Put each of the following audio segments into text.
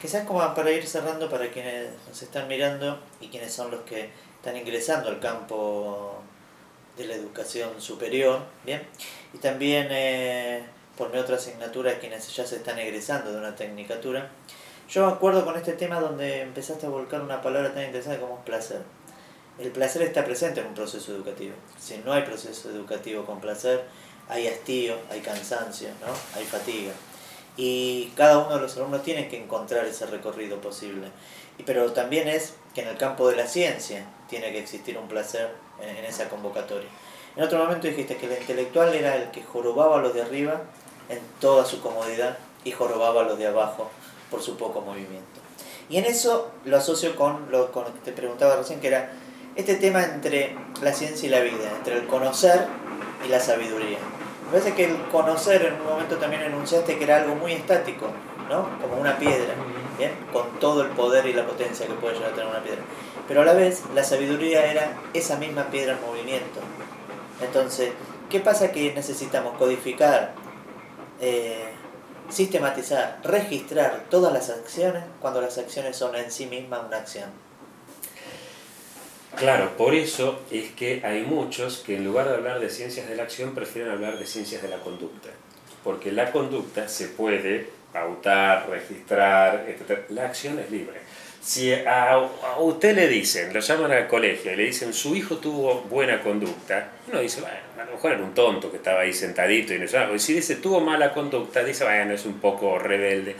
Quizás como para ir cerrando para quienes nos están mirando y quienes son los que están ingresando al campo de la educación superior, ¿bien? Y también por mi otra asignatura quienes ya se están egresando de una tecnicatura. Yo me acuerdo con este tema donde empezaste a volcar una palabra tan interesante como es placer. El placer está presente en un proceso educativo. Si no hay proceso educativo con placer, hay hastío, hay cansancio, ¿no? Hay fatiga. Y cada uno de los alumnos tiene que encontrar ese recorrido posible. Pero también es que en el campo de la ciencia tiene que existir un placer en esa convocatoria. En otro momento dijiste que el intelectual era el que jorobaba a los de arriba en toda su comodidad y jorobaba a los de abajo por su poco movimiento. Y en eso lo asocio con lo que te preguntaba recién, que era este tema entre la ciencia y la vida, entre el conocer y la sabiduría. Me parece que el conocer en un momento también enunciaste que era algo muy estático, ¿no? Como una piedra, ¿bien? Con todo el poder y la potencia que puede llegar a tener una piedra. Pero a la vez, la sabiduría era esa misma piedra en movimiento. Entonces, ¿qué pasa? Que necesitamos codificar, sistematizar, registrar todas las acciones cuando las acciones son en sí mismas una acción. Claro, por eso es que hay muchos que en lugar de hablar de ciencias de la acción prefieren hablar de ciencias de la conducta. Porque la conducta se puede pautar, registrar, etc. La acción es libre. Si a usted le dicen, lo llaman al colegio y le dicen su hijo tuvo buena conducta, uno dice, bueno, a lo mejor era un tonto que estaba ahí sentadito y no sabe. Y si dice tuvo mala conducta, dice, bueno, es un poco rebelde.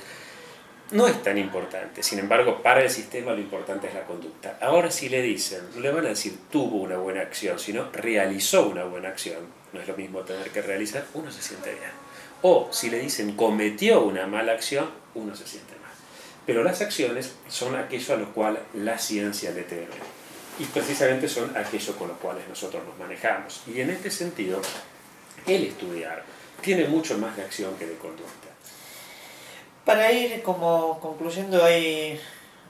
No es tan importante, sin embargo, para el sistema lo importante es la conducta. Ahora si le dicen, no le van a decir tuvo una buena acción, sino realizó una buena acción. No es lo mismo tener que realizar, uno se siente bien. O si le dicen cometió una mala acción, uno se siente mal. Pero las acciones son aquello a lo cual la ciencia le teme. Y precisamente son aquello con lo cuales nosotros nos manejamos. Y en este sentido, el estudiar tiene mucho más de acción que de conducta. Para ir como concluyendo, hay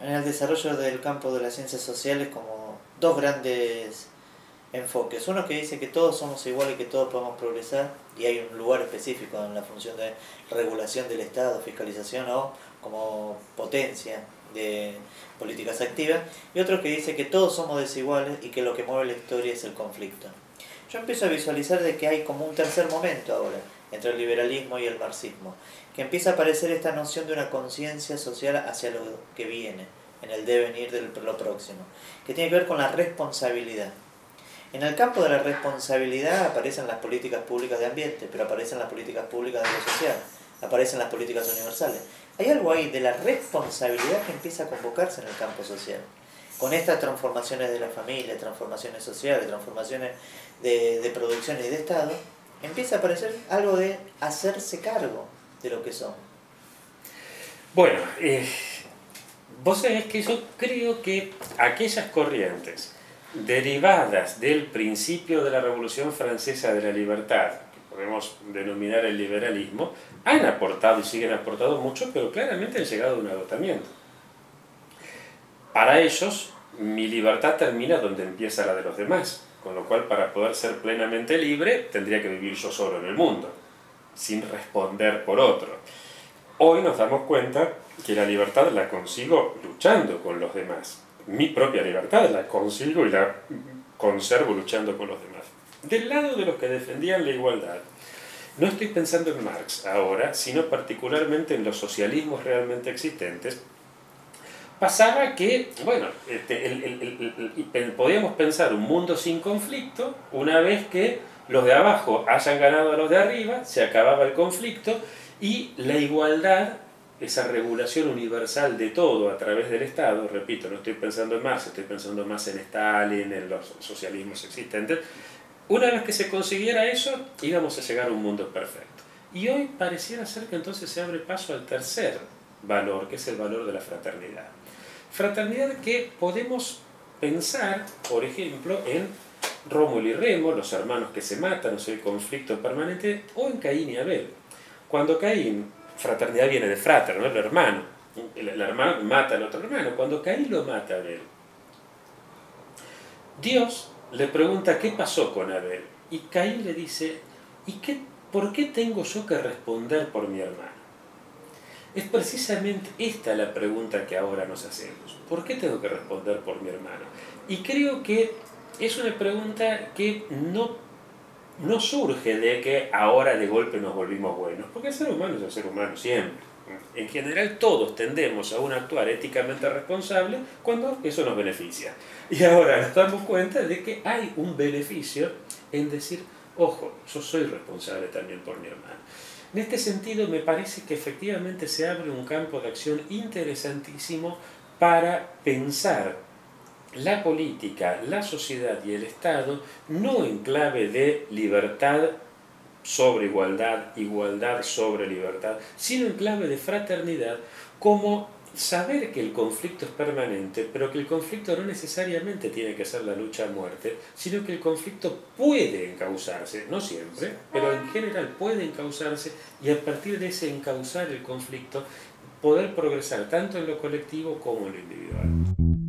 en el desarrollo del campo de las ciencias sociales como dos grandes enfoques. Uno que dice que todos somos iguales y que todos podemos progresar, y hay un lugar específico en la función de regulación del Estado, fiscalización o como potencia de políticas activas, y otro que dice que todos somos desiguales y que lo que mueve la historia es el conflicto. Yo empiezo a visualizar de que hay como un tercer momento ahora entre el liberalismo y el marxismo, que empieza a aparecer esta noción de una conciencia social hacia lo que viene, en el devenir de lo próximo, que tiene que ver con la responsabilidad. En el campo de la responsabilidad aparecen las políticas públicas de ambiente, pero aparecen las políticas públicas de lo social, aparecen las políticas universales. Hay algo ahí de la responsabilidad que empieza a convocarse en el campo social. Con estas transformaciones de la familia, transformaciones sociales, transformaciones de producción y de Estado, empieza a aparecer algo de hacerse cargo de lo que somos. Bueno, vos sabés que yo creo que aquellas corrientes derivadas del principio de la Revolución Francesa de la Libertad, que podemos denominar el liberalismo, han aportado y siguen aportando mucho, pero claramente han llegado a un agotamiento. Para ellos, mi libertad termina donde empieza la de los demás, con lo cual para poder ser plenamente libre tendría que vivir yo solo en el mundo, sin responder por otro. Hoy nos damos cuenta que la libertad la consigo luchando con los demás. Mi propia libertad la consigo y la conservo luchando con los demás. Del lado de los que defendían la igualdad, no estoy pensando en Marx ahora, sino particularmente en los socialismos realmente existentes. Pasaba que, bueno, podíamos pensar un mundo sin conflicto una vez que los de abajo hayan ganado a los de arriba, se acababa el conflicto y la igualdad, esa regulación universal de todo a través del Estado, repito, no estoy pensando en Marx, estoy pensando más en Stalin, en los socialismos existentes, una vez que se consiguiera eso, íbamos a llegar a un mundo perfecto. Y hoy pareciera ser que entonces se abre paso al tercer valor, que es el valor de la fraternidad. Fraternidad que podemos pensar, por ejemplo, en Rómulo y Remo, los hermanos que se matan, o sea, el conflicto permanente, o en Caín y Abel. Cuando Caín, fraternidad viene de frater, ¿no? El hermano mata al otro hermano. Cuando Caín lo mata a Abel, Dios le pregunta qué pasó con Abel. Y Caín le dice, ¿por qué tengo yo que responder por mi hermano? Es precisamente esta la pregunta que ahora nos hacemos. ¿Por qué tengo que responder por mi hermano? Y creo que es una pregunta que no surge de que ahora de golpe nos volvimos buenos, porque el ser humano es el ser humano siempre. En general todos tendemos a un actuar éticamente responsable cuando eso nos beneficia. Y ahora nos damos cuenta de que hay un beneficio en decir, ojo, yo soy responsable también por mi hermano. En este sentido me parece que efectivamente se abre un campo de acción interesantísimo para pensar la política, la sociedad y el Estado no en clave de libertad sobre igualdad, igualdad sobre libertad, sino en clave de fraternidad, como saber que el conflicto es permanente, pero que el conflicto no necesariamente tiene que ser la lucha a muerte, sino que el conflicto puede encauzarse, no siempre, pero en general puede encauzarse, y a partir de ese encauzar el conflicto, poder progresar tanto en lo colectivo como en lo individual.